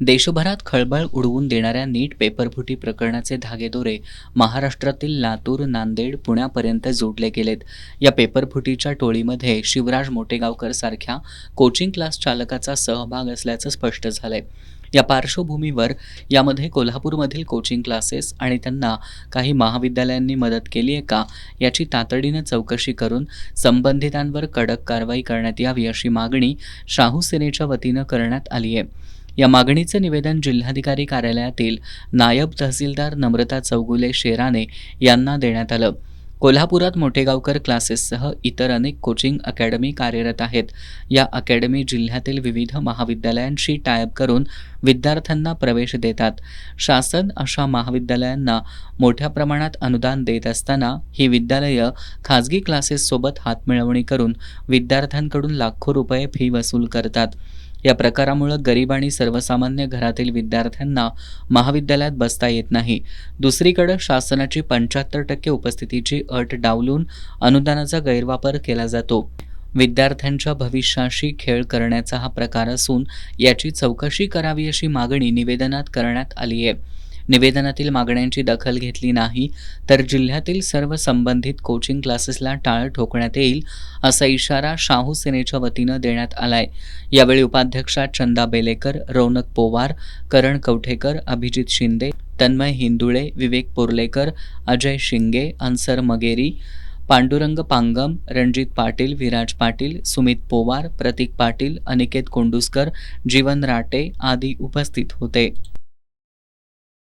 देशभरात खळबळ उडवून देणाऱ्या नीट पेपरफुटी प्रकरणाचे धागेदोरे महाराष्ट्रातील लातूर, नांदेड, पुण्यापर्यंत जोडले गेलेत. या पेपरफुटीच्या टोळीमध्ये शिवराज मोटेगावकर सारख्या कोचिंग क्लास चालकाचा सहभाग असल्याचं स्पष्ट झालंय. या पार्श्वभूमीवर यामध्ये कोल्हापूरमधील कोचिंग क्लासेस आणि त्यांना काही महाविद्यालयांनी मदत केली आहे का याची तातडीनं चौकशी करून संबंधितांवर कडक कारवाई करण्यात यावी अशी मागणी शाहू सेनेच्या वतीनं करण्यात आली आहे. या मागणीचं निवेदन जिल्हाधिकारी कार्यालयातील नायब तहसीलदार नम्रता चौगुले शेराने यांना देण्यात आलं. कोल्हापुरात मोटेगावकर क्लासेससह इतर अनेक कोचिंग अकॅडमी कार्यरत आहेत. या अकॅडमी जिल्ह्यातील विविध महाविद्यालयांशी टायअप करून विद्यार्थ्यांना प्रवेश देतात. शासन अशा महाविद्यालयांना मोठ्या प्रमाणात अनुदान देत असताना ही विद्यालयं खाजगी क्लासेससोबत हातमिळवणी करून विद्यार्थ्यांकडून लाखो रुपये फी वसूल करतात. या प्रकारामुळे गरीब आणि सर्वसामान्य घरातील विद्यार्थ्यांना महाविद्यालयात बसता येत नाही. दुसरीकडे शासनाची 75% उपस्थितीची अट डावलून अनुदानाचा गैरवापर केला जातो. विद्यार्थ्यांच्या भविष्याशी खेळ करण्याचा हा प्रकार असून याची चौकशी करावी अशी मागणी निवेदनात करण्यात आली आहे. निवेदनातील मागण्यांची दखल घेतली नाही तर जिल्ह्यातील सर्व संबंधित कोचिंग क्लासेसला टाळं ठोकण्यात येईल असा इशारा शाहू सेनेच्या वतीनं देण्यात आलाय. यावेळी उपाध्यक्षा चंदा बेलेकर, रौनक पोवार, करण कवठेकर, अभिजित शिंदे, तन्मय हिंदुळे, विवेक पोर्लेकर, अजय शिंगे, अन्सर मगेरी, पांडुरंग पांगम, रणजित पाटील, विराज पाटील, सुमित पोवार, प्रतीक पाटील, अनिकेत कोंडुस्कर, जीवन राटे आदी उपस्थित होते.